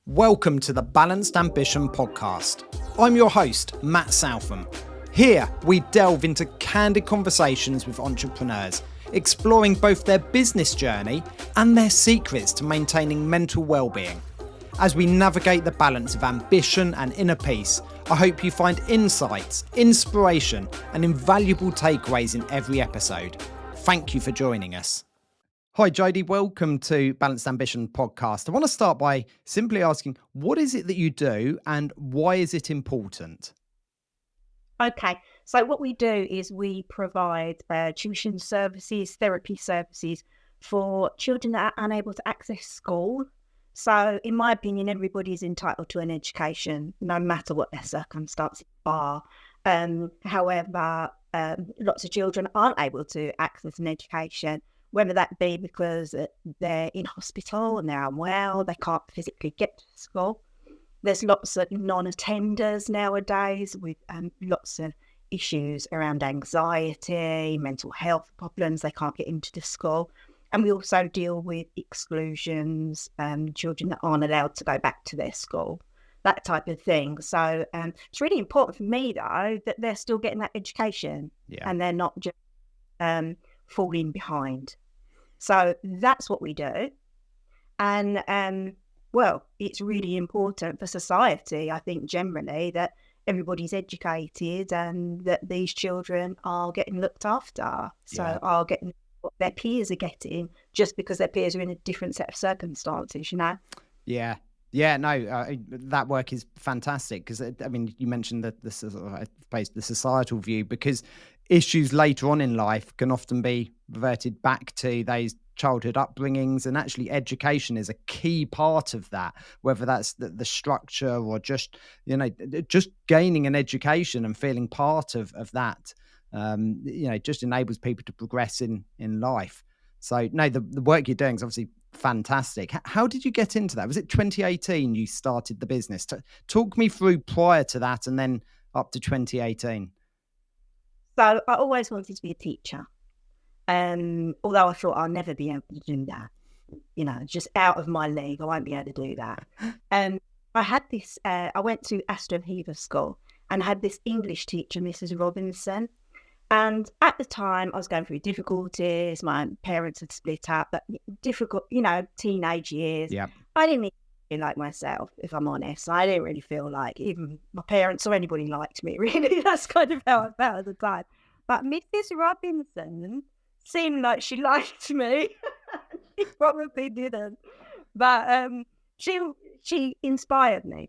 Welcome to the Balanced Ambition podcast. I'm your host, Matt Southam. Here, we delve into candid conversations with entrepreneurs, exploring both their business journey and their secrets to maintaining mental well-being. As we navigate the balance of ambition and inner peace, I hope you find insights, inspiration, and invaluable takeaways in every episode. Thank you for joining us. Hi, Jodie. Welcome to Balanced Ambition podcast. I want to start by simply asking, what is it that you do and why is it important? Okay, so what we do is we provide tuition services, therapy services for children that are unable to access school. So in my opinion, everybody is entitled to an education, no matter what their circumstances are. However, lots of children aren't able to access an education, whether that be because they're in hospital and they're unwell, they can't physically get to school. There's lots of non-attenders nowadays with lots of issues around anxiety, mental health problems. They can't get into the school. And we also deal with exclusions, children that aren't allowed to go back to their school, that type of thing. So it's really important for me, though, that they're still getting that education and they're not just falling behind. So that's what we do. And well, it's really important for society, I think, generally, that everybody's educated and that these children are getting looked after. So are getting what their peers are getting just because their peers are in a different set of circumstances, you know? Yeah, no, that work is fantastic because, I mean, you mentioned that the societal view, because issues later on in life can often be reverted back to those childhood upbringings, and actually education is a key part of that, whether that's the structure or just, just gaining an education and feeling part of that, just enables people to progress in life. So no, the work you're doing is obviously fantastic. How did you get into that? Was it 2018 you started the business? Talk me through prior to that and then up to 2018. So I always wanted to be a teacher. Although I thought I'll never be able to do that, just out of my league, I won't be able to do that. I had this, I went to Aston Heaver School and had this English teacher, Mrs. Robinson. And at the time I was going through difficulties. My parents had split up, but difficult, teenage years. Yeah. I didn't really feel like myself, if I'm honest. I didn't really feel like even my parents or anybody liked me, really. That's kind of how I felt at the time. But Mrs. Robinson seemed like she liked me. She probably didn't, but she inspired me,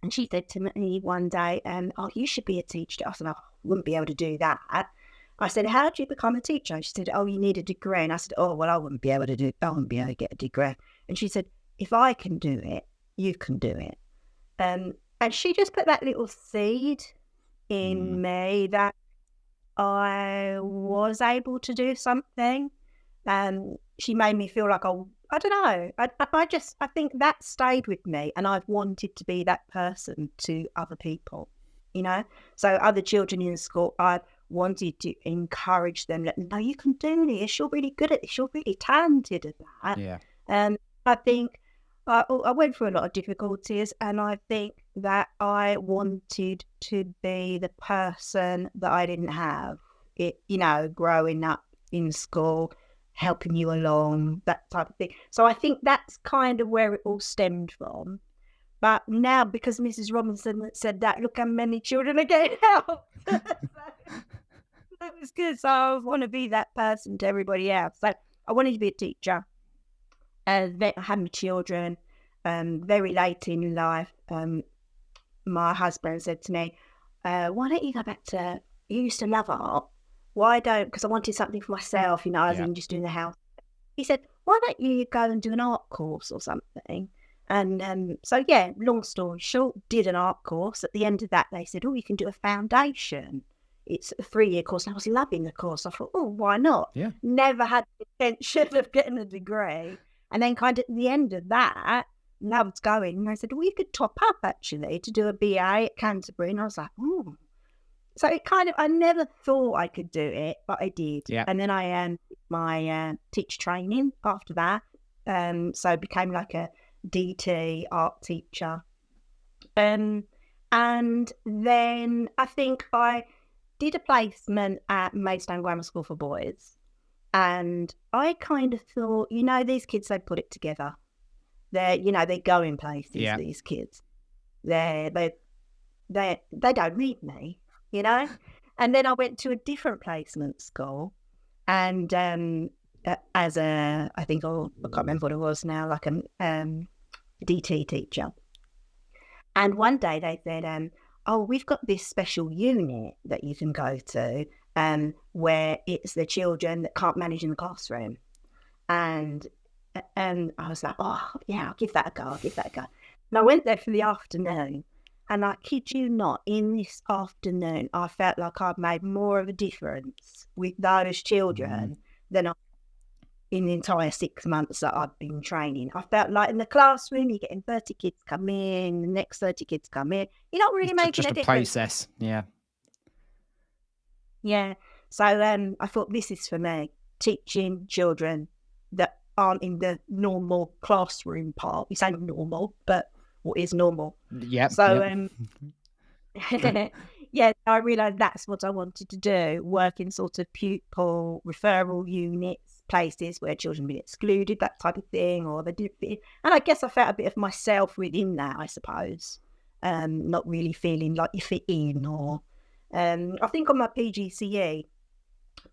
and she said to me one day, "Oh, you should be a teacher." I said, "I wouldn't be able to do that." I said, "How do you become a teacher?" She said, "Oh, you need a degree." And I said, "Oh, well, I wouldn't be able to get a degree." And she said, "If I can do it, you can do it." And she just put that little seed in me that I was able to do something. She made me feel like I don't know. I think that stayed with me, and I've wanted to be that person to other people, So other children in school, I wanted to encourage them, let them know you can do this. You're really good at this. You're really talented at that. Yeah. I think I went through a lot of difficulties, and I think that I wanted to be the person that I didn't have. Growing up in school, helping you along, that type of thing. So I think that's kind of where it all stemmed from. But now, because Mrs. Robinson said that, look how many children are getting help. That was good. So I want to be that person to everybody else. So I wanted to be a teacher. I had my children very late in life. My husband said to me, why don't you go back to, you used to love art. Why don't, because I wanted something for myself, I was in just doing the house. He said, why don't you go and do an art course or something? And so, long story short, did an art course. At the end of that, they said, oh, you can do a foundation. It's a 3-year course. And I was loving the course. I thought, oh, why not? Yeah. Never had the intention of getting a degree. And then kind of at the end of that, loved going. And I said, well, you could top up actually to do a BA at Canterbury. And I was like, ooh. So it kind of, I never thought I could do it, but I did. Yeah. And then I my teacher training after that. So I became like a DT art teacher. And then I think I did a placement at Maidstone Grammar School for Boys. And I kind of thought, these kids, they put it together. They're going places, Yeah. these kids. They don't need me, And then I went to a different placement school, and as I think, I can't remember what it was now, like a DT teacher. And one day they said, oh, we've got this special unit that you can go to, where it's the children that can't manage in the classroom. And I was like, oh, yeah, I'll give that a go. And I went there for the afternoon, and I kid you not, in this afternoon, I felt like I'd made more of a difference with those children than I in the entire 6 months that I'd been training. I felt like in the classroom, you're getting 30 kids come in, the next 30 kids come in. You're not really making Just a a difference. process. Yeah. Yeah. So I thought, this is for me, teaching children that aren't in the normal classroom part. We say normal, but what is normal? Yep. So, yeah, I realised that's what I wanted to do, work in sort of pupil referral units, places where children be excluded, that type of thing, or they did. And I guess I felt a bit of myself within that, I suppose, not really feeling like you fit in. Or I think on my PGCE,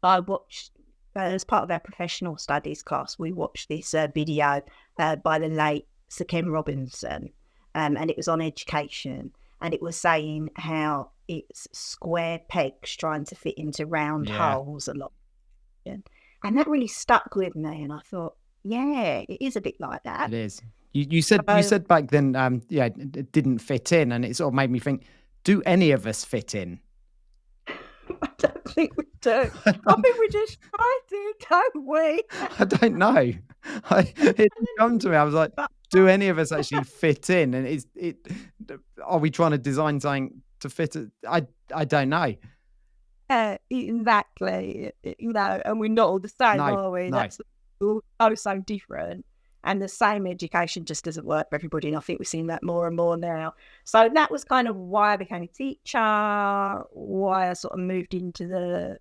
I watched, as part of our professional studies class, we watched this video by the late Sir Ken Robinson, and it was on education, and it was saying how it's square pegs trying to fit into round holes a lot. And that really stuck with me, and I thought, yeah, it is a bit like that. It is. You said back then, it didn't fit in, and it sort of made me think: do any of us fit in? I don't think we do. I think we just try to, don't we? I don't know. It didn't come to me. I was like, do any of us actually fit in? And are we trying to design something to fit it? I don't know. Exactly. And we're not all the same, are we? No. That's all so different. And the same education just doesn't work for everybody. And I think we're seeing that more and more now. So that was kind of why I became a teacher, why I sort of moved into the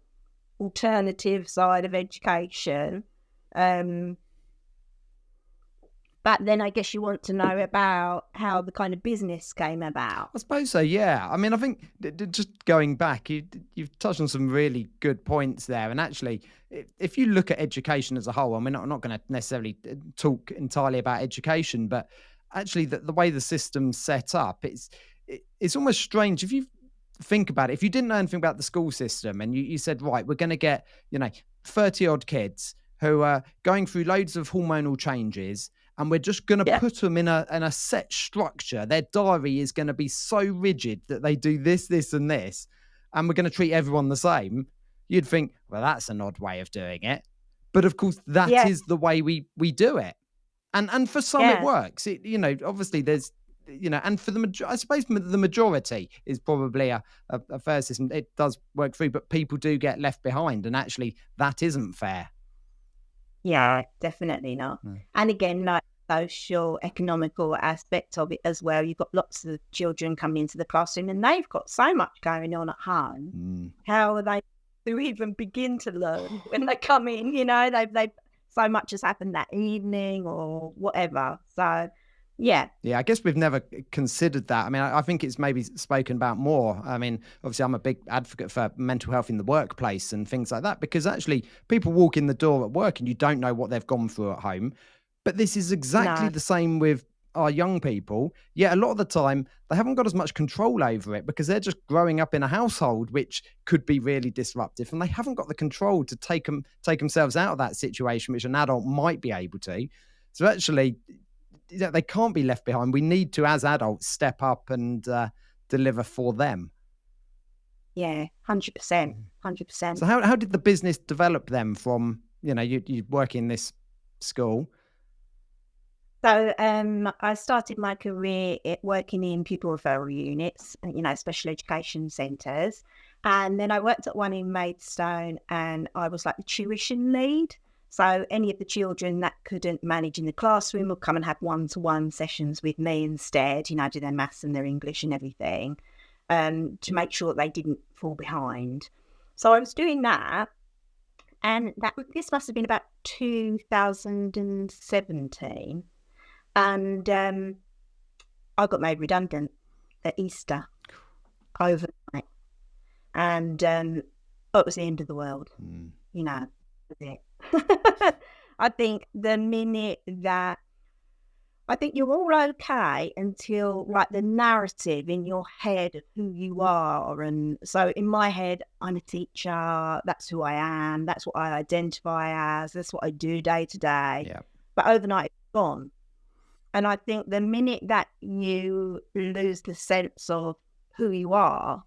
alternative side of education. But then I guess you want to know about how the kind of business came about. I suppose so, yeah. I mean, I think just going back, you've touched on some really good points there. And actually, if you look at education as a whole, I mean, I'm not going to necessarily talk entirely about education, but actually the way the system's set up, it's almost strange. If you think about it, if you didn't know anything about the school system and you said, right, we're going to get, 30 odd kids who are going through loads of hormonal changes, and we're just going to put them in a set structure. Their diary is going to be so rigid that they do this, this, and this, and we're going to treat everyone the same. You'd think, well, that's an odd way of doing it. But of course, that is the way we do it. And for some, it works. Obviously there's, and for I suppose the majority is probably a fair system. It does work through, but people do get left behind. And actually, that isn't fair. Yeah, definitely not. And again, like social, economical aspect of it as well. You've got lots of children coming into the classroom and they've got so much going on at home. How are they to even begin to learn when they come in? They've so much has happened that evening or whatever. So yeah, I guess we've never considered that. I mean, I think it's maybe spoken about more. I mean, obviously, I'm a big advocate for mental health in the workplace and things like that, because actually people walk in the door at work and you don't know what they've gone through at home. But this is exactly the same with our young people. Yet a lot of the time, they haven't got as much control over it because they're just growing up in a household which could be really disruptive, and they haven't got the control to take themselves out of that situation, which an adult might be able to. So actually, they can't be left behind. We need to, as adults, step up and deliver for them. Yeah, 100%. So how did the business develop them from, you work in this school? So I started my career working in pupil referral units, special education centres. And then I worked at one in Maidstone and I was like the tuition lead. So any of the children that couldn't manage in the classroom would come and have one-to-one sessions with me instead, you know, do their maths and their English and everything, to make sure they didn't fall behind. So I was doing that, and this must have been about 2017, and I got made redundant at Easter overnight, and it was the end of the world. You know, that was it. I think the minute that you're all okay until like the narrative in your head of who you are. And so in my head, I'm a teacher. That's who I am. That's what I identify as. That's what I do day to day. Yeah. But overnight, it's gone. And I think the minute that you lose the sense of who you are,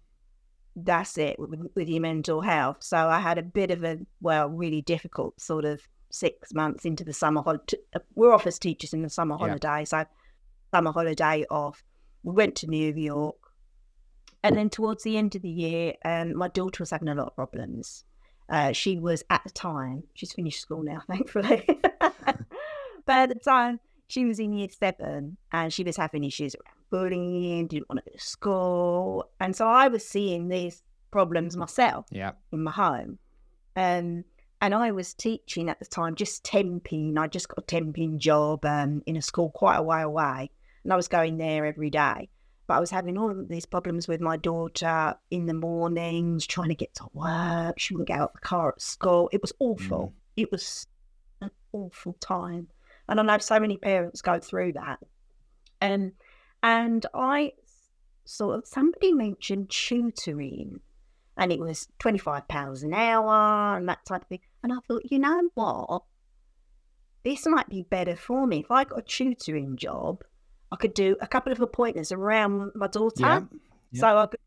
that's it with your mental health. So I had a bit of really difficult sort of 6 months into the summer holiday. We're office teachers in the summer holiday. So summer holiday off. We went to New York. And then towards the end of the year, my daughter was having a lot of problems. She was, at the time, she's finished school now, thankfully. But at the time, she was in year 7 and she was having issues around bullying, didn't want to go to school. And so I was seeing these problems myself in my home. And I was teaching at the time, just temping. I just got a temping job in a school quite a way away. And I was going there every day. But I was having all of these problems with my daughter in the mornings, trying to get to work. She wouldn't get out of the car at school. It was awful. It was an awful time. And I know so many parents go through that. And I somebody mentioned tutoring, and it was £25 an hour and that type of thing. And I thought, you know what? This might be better for me. If I got a tutoring job, I could do a couple of appointments around my daughter. So I could,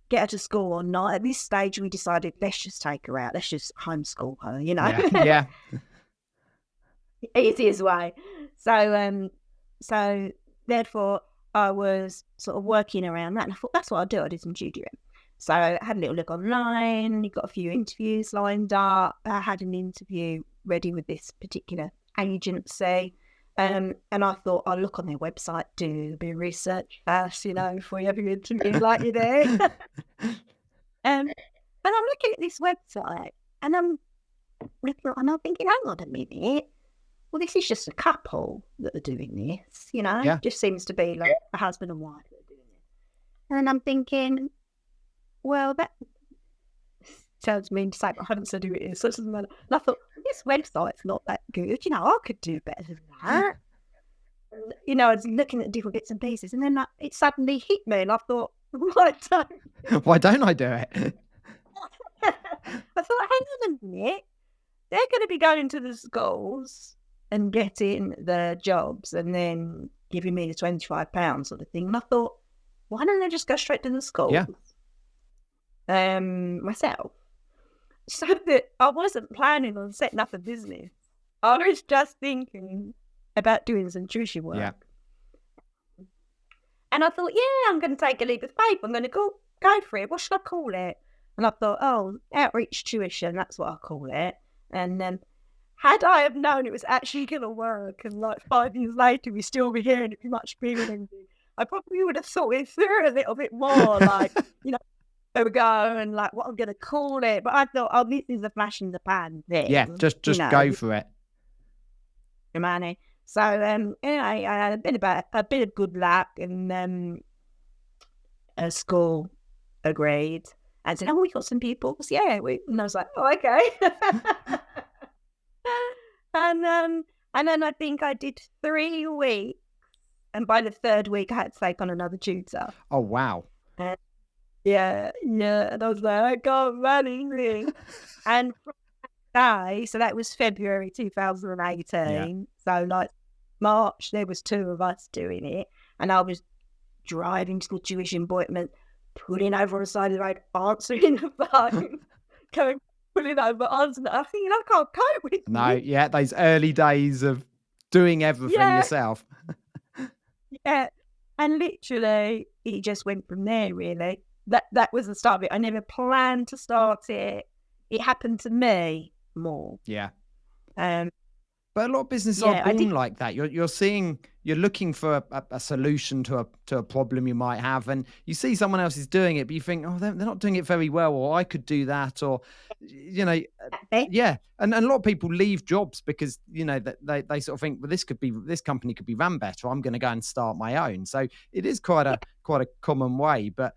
get her to school or not. At this stage, we decided, let's just take her out. Let's just homeschool her, Yeah. Easiest way. So therefore I was sort of working around that, and I thought that's what I'll do. I did some tutoring. So I had a little look online, got a few interviews lined up. I had an interview ready with this particular agency. And I thought, I'll look on their website, do a bit of research first, before you have your interview like you do. And I'm looking at this website, and I'm thinking, hang on a minute. Well, this is just a couple that are doing this, Just seems to be like a husband and wife that are doing it. And I'm thinking, well, that sounds mean to say, but I haven't said who it is, so it doesn't matter. And I thought, this website's not that good. I could do better than that. And, I was looking at different bits and pieces, and then it suddenly hit me, and I thought, why don't I do it? I thought, hang on a minute. They're going to be going to the schools and getting the jobs and then giving me the £25 sort of thing. And I thought, why don't I just go straight to the schools myself? So that I wasn't planning on setting up a business. I was just thinking about doing some tuition work. Yeah. And I thought, I'm going to take a leap of faith. I'm going to go for it. What should I call it? And I thought, outreach tuition, that's what I call it. And had I have known it was actually going to work, and like 5 years later we'd still be hearing it be much bigger than I probably would have thought it through a little bit more, like, there we go, and like what I'm going to call it. But I thought, this is a flash in the pan thing. Yeah, just go for it. Money. So I had a bit of good luck, and a school agreed and said, we got some pupils. Yeah, and I was like, okay. And then I think I did 3 weeks, and by the 3rd week I had to take on another tutor. Oh wow! Yeah, and I was like, I can't manage it. And from that day, so that was February 2018. So like March, there was 2 of us doing it, and I was driving to the tuition appointment, pulling over on the side of the road, answering the phone, pulling over, answering. I think I can't cope with it. No, those early days of doing everything yourself. And literally, it just went from there. Really, that was the start of it. I never planned to start it. It happened to me more. Yeah. Um, But a lot of businesses are yeah, I did. born like that. You're looking for a solution to a problem you might have, and you see someone else is doing it, but you think, oh, they're not doing it very well, or I could do that, or you know, Eh, yeah. And a lot of people leave jobs because that they sort of think, well, this company could be run better. I'm going to go and start my own. So it is quite a common way, but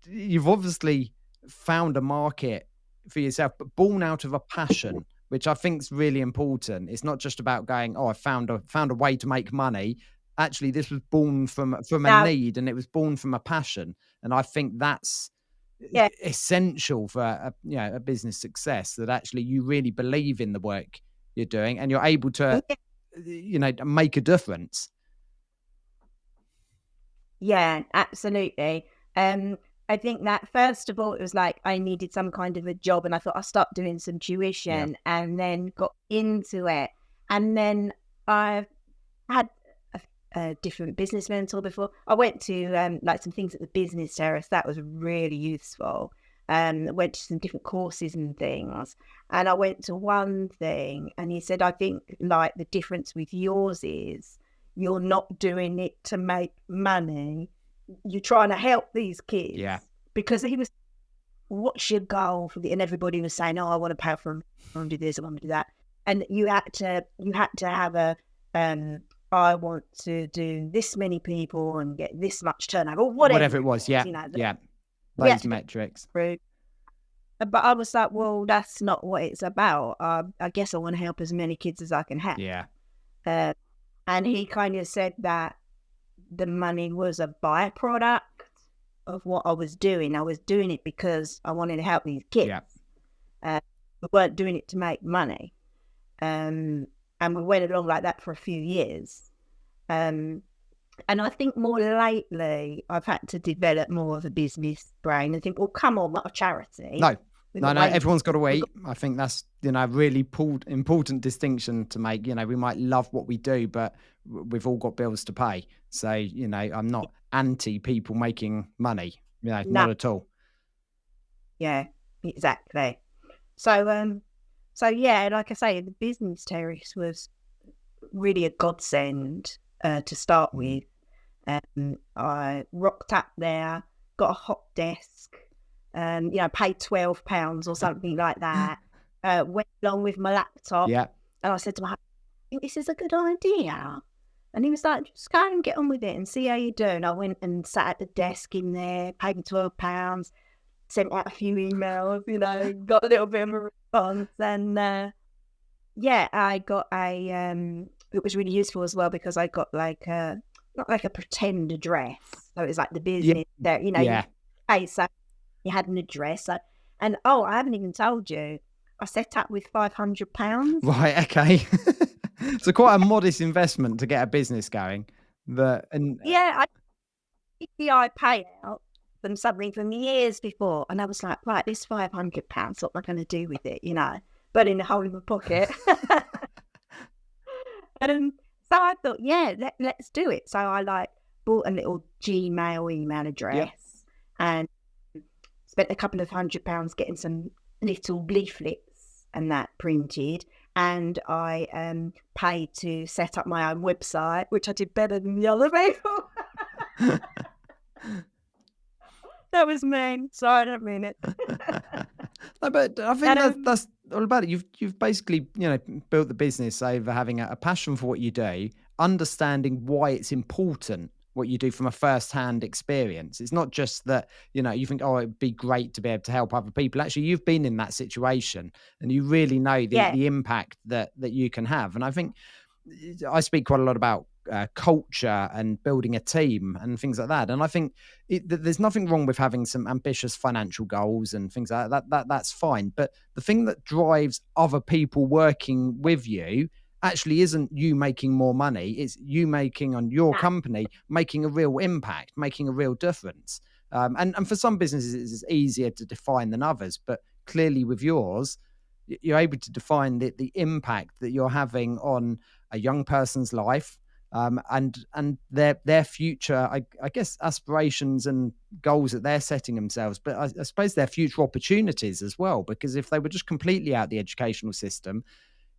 you've obviously found a market for yourself, but born out of a passion, which I think is really important. It's not just about going, oh, I found a way to make money. Actually, this was born from a Now, need, and it was born from a passion. And I think that's yeah, essential for a business success. That actually you really believe in the work you're doing, and you're able to yeah, make a difference. yeah, absolutely. Um, I think that first of all, it was like I needed some kind of a job, and I thought I'll start doing some Yeah. tuition, and then got into it, and then I had a different business mentor before. I went to like some things at the business terrace. That was really useful. Went to some different courses and things. And I went to one thing and he said, I think like the difference with yours is you're not doing it to make money. You're trying to help these Yeah. kids. Because he was, what's your goal for the, and everybody was saying, oh, I want to pay for, I want to do this, I want to do that. And you had to have a, I want to do this many people and get this much turnover, or Whatever whatever it it was. was, Yeah. Yeah. we had Those to go metrics. through. But I was like, well, that's not what it's about. I guess I want to help as many kids as I can help. Yeah. Uh, and he kind of said that the money was a byproduct of what I was doing. I was doing it because I wanted to help these kids. Yeah. We weren't doing it to make money. And we went along like that for a few years. And I think more lately, I've had to develop more of a business brain and think, well, come on, not a charity. No, We've no, got no. wages. Everyone's got to We've eat. I think that's a really important distinction to make. We might love what we do, but we've all got bills to pay. So I'm not anti people making money. no, Not at all. yeah, exactly. So yeah, like I say, the business terrace was really a godsend to start Mm. with. I rocked up there, got a hot desk, paid £12 or something like that. Went along with my laptop, Yeah. and I said to my husband, I think this is a good idea. And he was like, just go and get on with it and see how you do. And I went and sat at the desk in there, paid me £12, sent out a few emails, got a little bit of a response. And yeah, I got it was really useful as well because I got like not like a pretend address. So it was like the Yeah. business there, you Yeah. pay, so you had an address. And oh, I haven't even told you, I set up with £500. Right. Okay. So quite a modest investment to get a business going. And Yeah, I did the I payout from something from years before. And I was like, right, this £500, what am I going to do with it, But in the hole in my pocket. So I thought, yeah, let's do it. So I bought a little Gmail email yeah. address and spent a couple of £100 getting some little leaflets and that printed. And I paid to set up my own website, which I did better than the other people. That was mean. Sorry, I don't mean it. No, but I think And, that's all about it. You've basically built the business over having a passion for what you do, understanding why it's important what you do from a first-hand experience. It's not just that you think, oh, it'd be great to be able to help other people. Actually, you've been in that situation, and you really know yeah, the impact that you can have. And I think I speak quite a lot about culture and building a team and things like that. And I think there's nothing wrong with having some ambitious financial goals and things like that. That's fine. But the thing that drives other people working with you actually isn't you making more money. It's you making on your that, company, making a real impact, making a real difference. And for some businesses, it's easier to define than others. But clearly with yours, you're able to define the impact that you're having on a young person's life, and their future, I guess, aspirations and goals that they're setting themselves, but I suppose their future opportunities as well. Because if they were just completely out the educational system,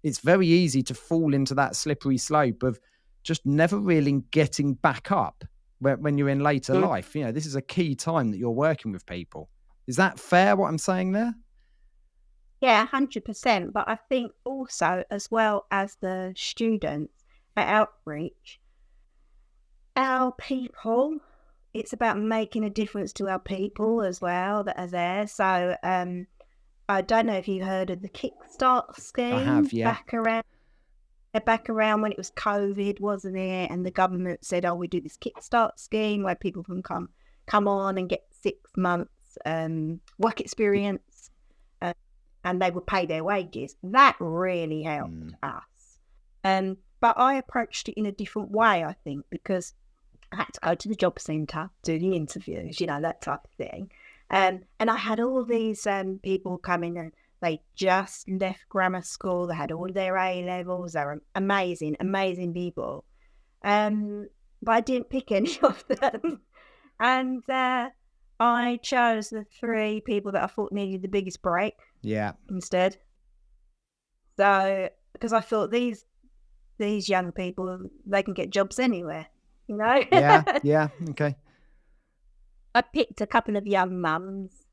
it's very easy to fall into that slippery slope of just never really getting back up when you're in later Mm. life. This is a key time that you're working with people. Is that fair, what I'm saying there? Yeah, 100%. But I think also, as well as the students at Outreach, our people, it's about making a difference to our people as well that are there. So I don't know if you heard of the Kickstart I scheme have, yeah. back around when it was COVID, wasn't it? And the government said, "Oh, we do this Kickstart scheme where people can come on and get 6 months work experience, uh, and they would pay their wages." That really helped us. But I approached it in a different way, I think, because I had to go to the job centre, do the interviews, that type of thing. And I had all these people coming, and they just left grammar school. They had all their A levels. They were amazing, amazing people. But I didn't pick any of them. And I chose the 3 people that I thought needed the biggest break Yeah. instead. So, because I thought these young people, they can get jobs anywhere, Yeah. Yeah. Okay. I picked a couple of young mums,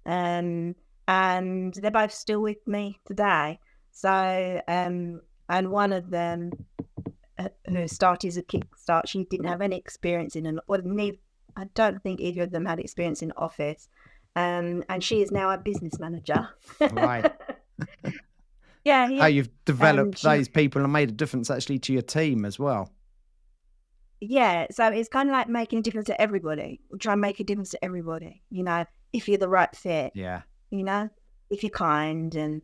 and they're both still with me today. So, and one of them, who started as a Kickstart, she didn't have any experience I don't think either of them had experience in office, and she is now a business manager. Right. Yeah, How yeah, you've and developed she, those people and made a difference actually to your team as well. yeah. So it's kind of like making a difference to everybody. We try and make a difference to everybody. If you're the right fit. Yeah. If you're kind, and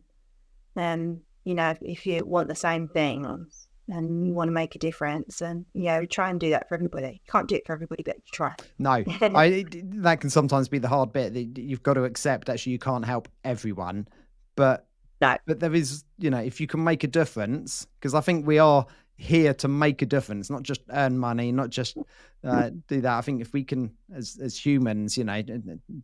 if you want the same things and you want to make a difference, and try and do that for everybody. You can't do it for everybody, but you try. No, that can sometimes be the hard bit. That you've got to accept actually you can't help everyone, but No. there is, if you can make a difference, because I think we are here to make a difference, not just earn money, not just do that. I think if we can, as humans,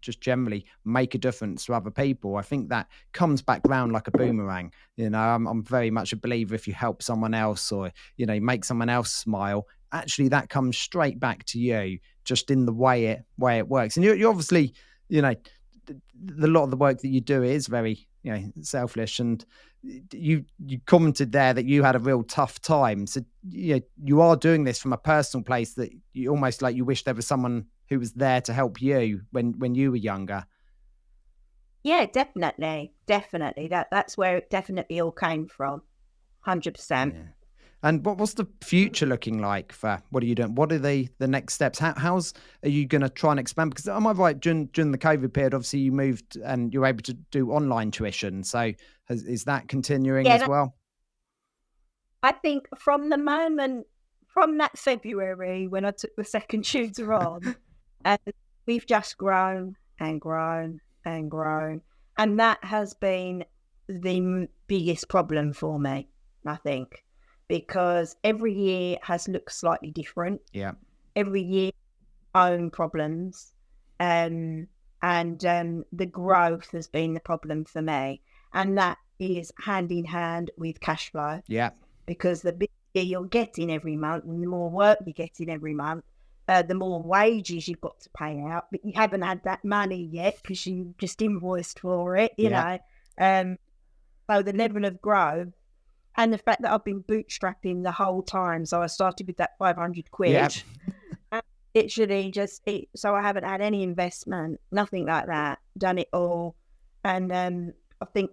just generally make a difference to other people, I think that comes back round like a boomerang. I'm very much a believer, if you help someone else, or make someone else smile, actually that comes straight back to you, just in the way it works. And you obviously, the lot of the work that you do is very selfish, and you commented there that you had a real tough time. So you are doing this from a personal place, that you almost like you wish there was someone who was there to help you when you were younger. Yeah, definitely. Definitely. That's where it definitely all came from. 100%. Yeah. And what's the future looking like for what are you doing? What are the next steps? Are you going to try and expand? Because am I right, during the COVID period, obviously you moved and you're able to do online tuition. So is that continuing as Yeah, well? I think from that February when I took the second tutor on, and we've just grown and grown and grown. And that has been the biggest problem for me, I think, because every year has looked slightly different. Yeah. Every year, own problems. The growth has been the problem for me. And that is hand in hand with cash flow, Yeah. because the bigger you're getting every month and the more work you're getting every month, the more wages you've got to pay out, but you haven't had that money yet because you just invoiced for it, Yeah. So the level of growth, and the fact that I've been bootstrapping the whole time. So I started with that 500 Yeah. quid. And literally so I haven't had any investment, nothing like that, done it all. And I think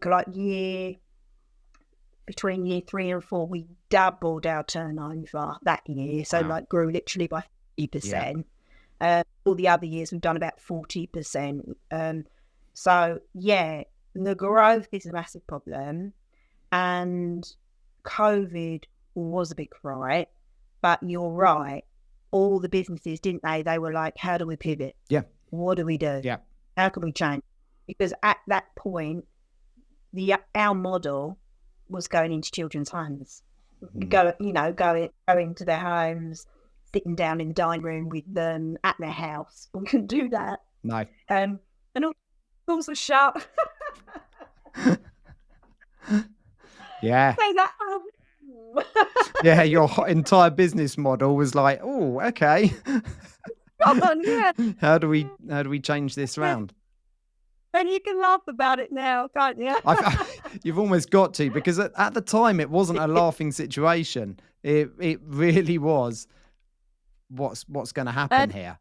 between year 3 and 4, we doubled our turnover that year. So Wow. grew literally by 50%. All the other years we've done about 40%. So yeah, the growth is a massive problem, and COVID was a big fright. But you're right, all the businesses, didn't they? They were like, how do we pivot? Yeah. What do we do? Yeah. How can we change? Because at that point, our model was going into children's homes. Mm, going to their homes, sitting down in the dining room with them at their house. We can do that. no. And also shout, Yeah. say that. Yeah, your entire business model was like, "Oh, okay. Come on, yeah, How do we change this yeah. round?" And you can laugh about it now, can't you? You've almost got to, because at the time it wasn't a laughing situation. It really was, what's gonna happen And here?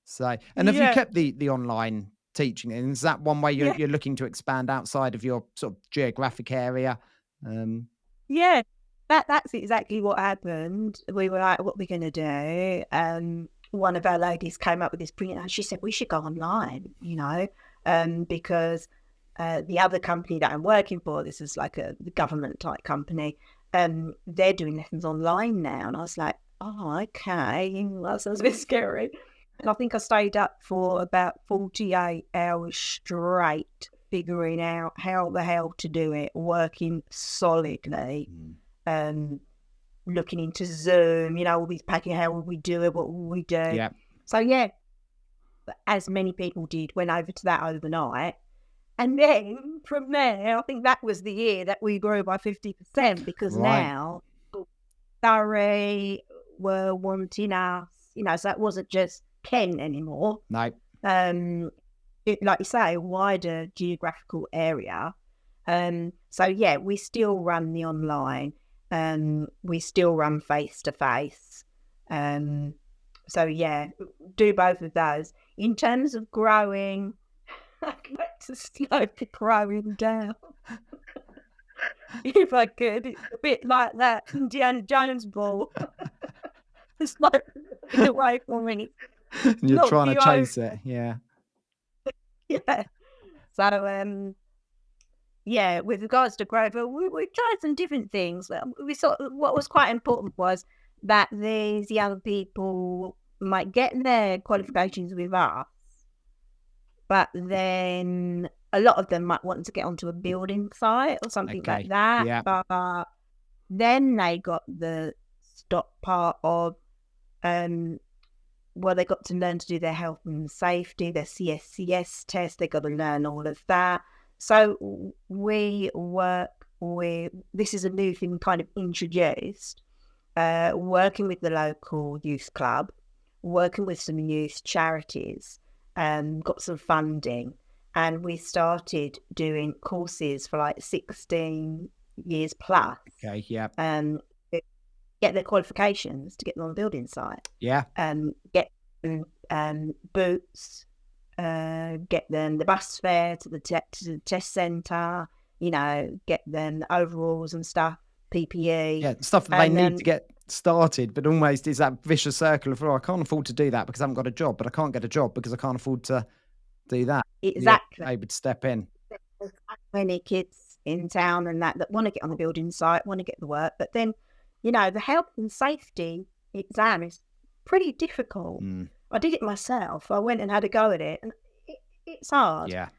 So, and have you yeah, kept the online teaching? And is that one way you're yeah, you're looking to expand outside of your sort of geographic area? Um, yeah. That's exactly what happened. We were like, what are we gonna do? One of our ladies came up with this brilliant, and she said we should go online, because the other company that I'm working for, this is like the government type company, they're doing lessons online now. And I was like, oh, okay, that sounds a bit scary. And I think I stayed up for about 48 hours straight, figuring out how the hell to do it, working solidly, mm, um, looking into Zoom, all these packing, how will we do it, what will we do? yeah, So yeah, as many people did, went over to that overnight. And then from there, I think that was the year that we grew by 50%, because right. now Surrey were wanting us, so it wasn't just Kent anymore. No, Like you say, a wider geographical area. So yeah, we still run the online. We still run face to face. So yeah, do both of those. In terms of growing, I'd like to slow the growing down. If I could, it's a bit like that Indiana Jones ball. It's like get away from me, and you're knock trying to you over. chase it. Yeah, Yeah. So yeah, with regards to growth, we tried some different things. We saw what was quite important was that these young people might get their qualifications with us, but then a lot of them might want to get onto a building site or something like okay, that. yeah, But then they got the stop part of, they got to learn to do their health and safety, their CSCS test. They got to learn all of that. So we work with, this is a new thing kind of introduced, working with the local youth club, working with some youth charities, got some funding, and we started doing courses for like 16 years plus, okay, yeah, to get their qualifications to get them on the building site, yeah, get them boots, get them the bus fare to the test centre, get them the overalls and stuff, PPE, yeah. Stuff that they and need to get started, but almost is that vicious circle of, "Oh, I can't afford to do that because I haven't got a job, but I can't get a job because I can't afford to do that." You're exactly. able to step in. There's many kids in town and that want to get on the building site, want to get the work, but then, the health and safety exam is pretty difficult. Mm, I did it myself. I went and had a go at it, and it's hard. yeah,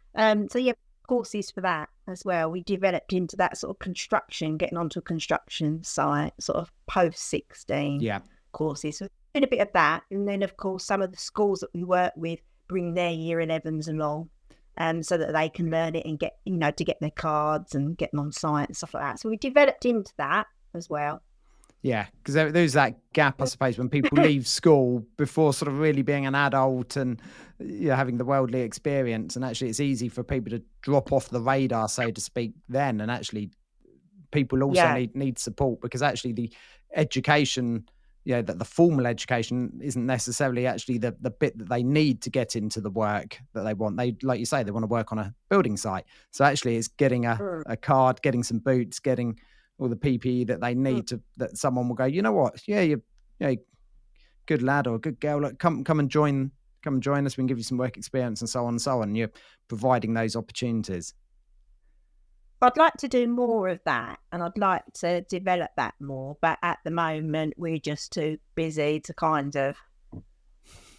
So yeah, courses for that as well. We developed into that sort of construction, getting onto a construction site, sort of post 16 yeah. courses. So we did a bit of that, and then of course some of the schools that we work with bring their year 11s along, so that they can learn it and get, to get their cards and getting on site and stuff like that. So we developed into that as well. Yeah, because there's that gap, I suppose, when people leave school before sort of really being an adult and having the worldly experience. And actually, it's easy for people to drop off the radar, so to speak, then. And actually, people also Yeah. need support, because actually the education, that the formal education isn't necessarily actually the bit that they need to get into the work that they want. They, like you say, they want to work on a building site. So actually, it's getting Mm, a card, getting some boots, getting all the PPE that they mm. need to, that someone will go, you know what? Yeah, you're good lad or a good girl. Look, come and join us. We can give you some work experience and so on and so on. You're providing those opportunities. I'd like to do more of that, and I'd like to develop that more. But at the moment, we're just too busy to kind of,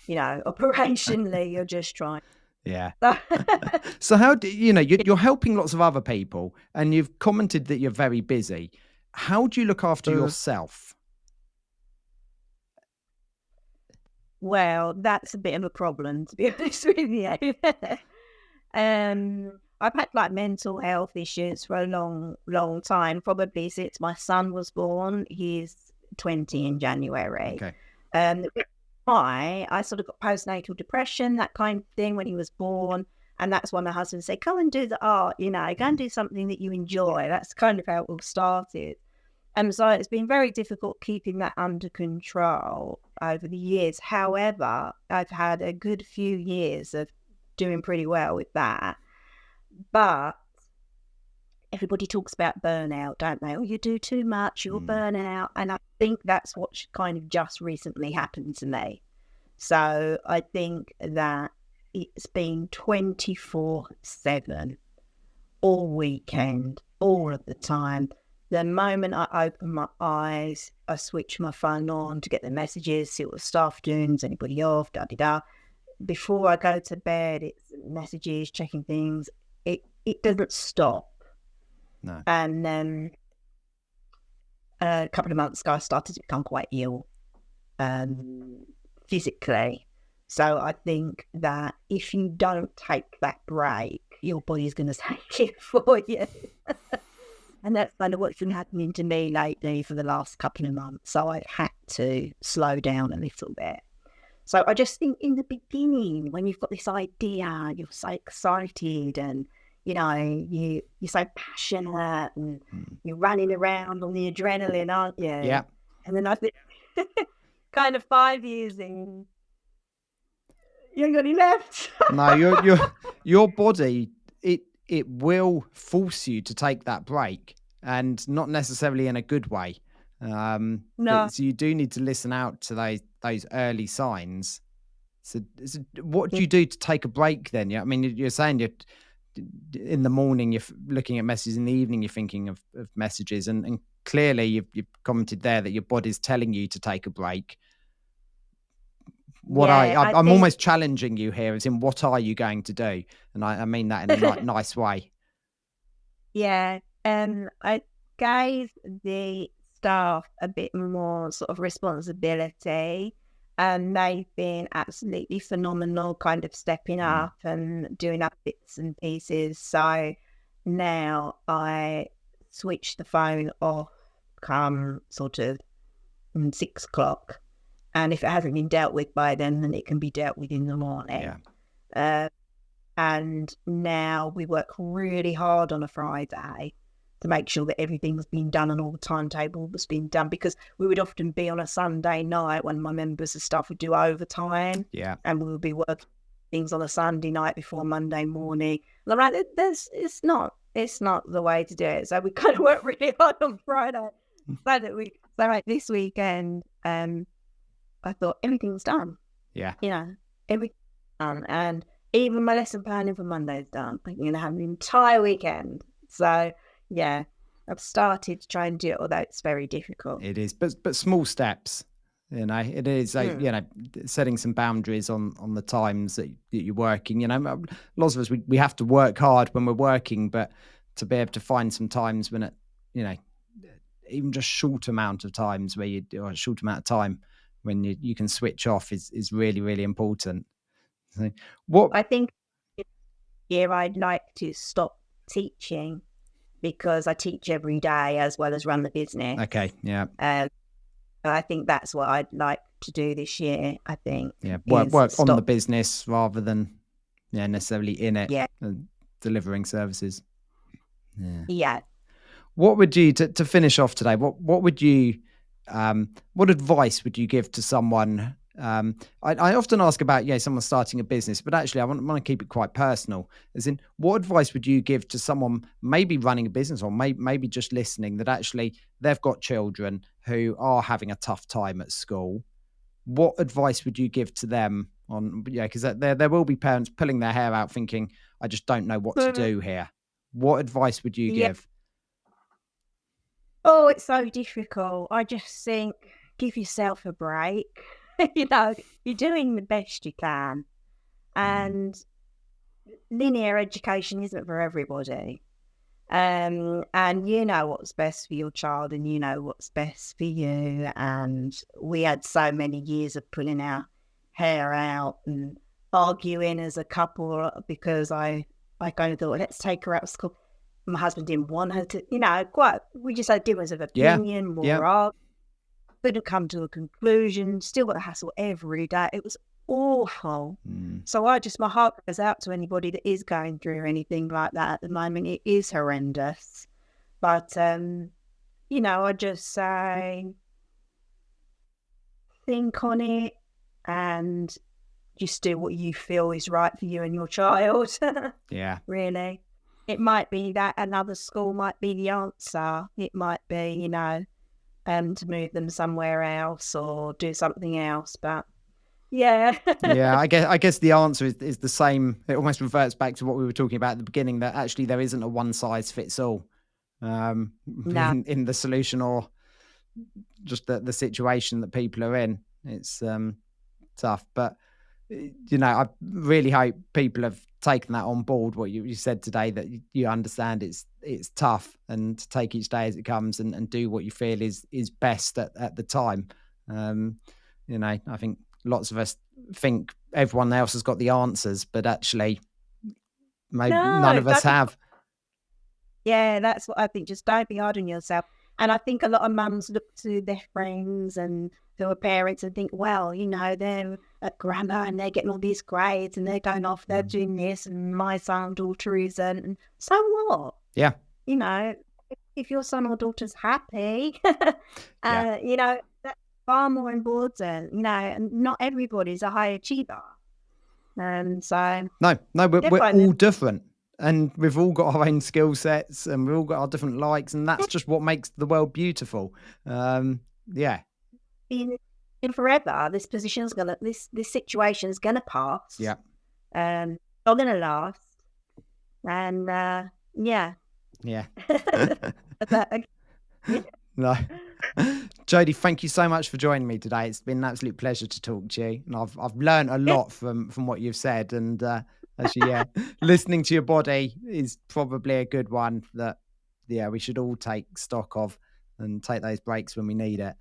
operationally, you're just trying. Yeah. So how do you're helping lots of other people, and you've commented that you're very busy. How do you look after yourself? Well, that's a bit of a problem, to be honest with you. I've had like mental health issues for a long, long time, probably since my son was born. He's 20 in January. Okay. I sort of got postnatal depression, that kind of thing, when he was born. And that's why my husband said, come and do the art, go and do something that you enjoy. That's kind of how it all started. And so it's been very difficult keeping that under control over the years. However, I've had a good few years of doing pretty well with that. But everybody talks about burnout, don't they? Oh, you do too much, you'll burn out. And I think that's what kind of just recently happened to me. So I think that it's been 24/7, all weekend, all of the time. The moment I open my eyes, I switch my phone on to get the messages, see what the staff doing, is anybody off, da-da-da. Before I go to bed, it's messages, checking things. It doesn't stop. No. And then a couple of months ago, I started to become quite ill physically. So I think that if you don't take that break, your body's going to take it for you. And that's kind of what's been happening to me lately for the last couple of months. So I've had to slow down a little bit. So I just think in the beginning, when you've got this idea, you're so excited and, you're so passionate and you're running around on the adrenaline, aren't you? Yeah. And then I think kind of 5 years in, you ain't got any left. No, your body, it will force you to take that break, and not necessarily in a good way. No. So you do need to listen out to those early signs. So what do you do to take a break then? Yeah, I mean, you're saying you're in the morning, you're looking at messages, in the evening you're thinking of messages, and clearly you've commented there that your body's telling you to take a break. I'm almost challenging you here, as in, what are you going to do? And I mean that in a nice way. Yeah, I gave the staff a bit more sort of responsibility, and they've been absolutely phenomenal, kind of stepping up and doing up bits and pieces. So now I switch the phone off come sort of 6 o'clock. And if it hasn't been dealt with by then it can be dealt with in the morning. Yeah. And now we work really hard on a Friday to make sure that everything's been done and all the timetable has been done, because we would often be on a Sunday night when my members of staff would do overtime. Yeah. And we would be working things on a Sunday night before Monday morning. And I'm like, it's not the way to do it. So we kind of work really hard on Friday. This weekend, I thought everything's done. Yeah. Everything's done. And even my lesson planning for Monday is done. I'm going to have an entire weekend. So, yeah, I've started to try and do it, although it's very difficult. It is, but small steps. It is, setting some boundaries on the times that you're working. Lots of us, we have to work hard when we're working, but to be able to find some times when even just short amount of times or a short amount of time when you can switch off is really, really important. So I think here I'd like to stop teaching, because I teach every day as well as run the business. Okay, yeah. I think that's what I'd like to do this year, I think. Yeah, work on the business rather than necessarily in it, and delivering services. Yeah. What would you, to finish off today, what would you, what advice would you give to someone? I often ask about, someone starting a business, but actually I want to keep it quite personal. As in, what advice would you give to someone maybe running a business, or maybe just listening, that actually they've got children who are having a tough time at school? What advice would you give to them on, because there will be parents pulling their hair out thinking, I just don't know what to do here. What advice would you give? Oh, it's so difficult. I just think, give yourself a break. You're doing the best you can. And linear education isn't for everybody. And you know what's best for your child, and you know what's best for you. And we had so many years of pulling our hair out and arguing as a couple because I kind of thought, let's take her out of school. My husband didn't want her to, we just had difference of Yeah. opinion, Yeah. more couldn't come to a conclusion, still got the hassle every day. It was awful. So my heart goes out to anybody that is going through anything like that at the moment. It is horrendous. But, I just say, think on it and just do what you feel is right for you and your child. Yeah. Really. It might be that another school might be the answer. It might be, to move them somewhere else or do something else. But yeah. Yeah, I guess the answer is the same. It almost reverts back to what we were talking about at the beginning, that actually there isn't a one size fits all No. in the solution or just the situation that people are in. It's tough, but I really hope people have taken that on board. What you said today, that you understand it's tough, and to take each day as it comes and do what you feel is best at the time. I think lots of us think everyone else has got the answers, but actually maybe none No, of us have. Yeah, that's what I think. Just don't be hard on yourself. And I think a lot of mums look to their friends and who are parents and think, well, they're at grammar and they're getting all these grades and they're going off, they're doing this, and my son or daughter isn't. And so what? Yeah. If your son or daughter's happy, Yeah. that's far more important, and not everybody's a high achiever. So No, we're different. all different, and we've all got our own skill sets, and we've all got our different likes, and that's just what makes the world beautiful. Yeah. In forever, this situation's gonna pass. Yeah. Not gonna last. And yeah. Yeah. But, No. Jodie, thank you so much for joining me today. It's been an absolute pleasure to talk to you, and I've learned a lot from what you've said. And actually, listening to your body is probably a good one that we should all take stock of and take those breaks when we need it.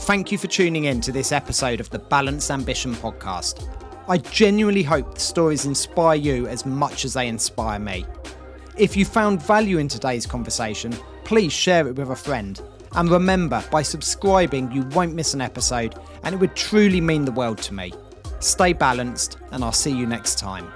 Thank you for tuning in to this episode of the Balanced Ambition podcast. I genuinely hope the stories inspire you as much as they inspire me. If you found value in today's conversation, please share it with a friend. And remember, by subscribing, you won't miss an episode, and it would truly mean the world to me. Stay balanced, and I'll see you next time.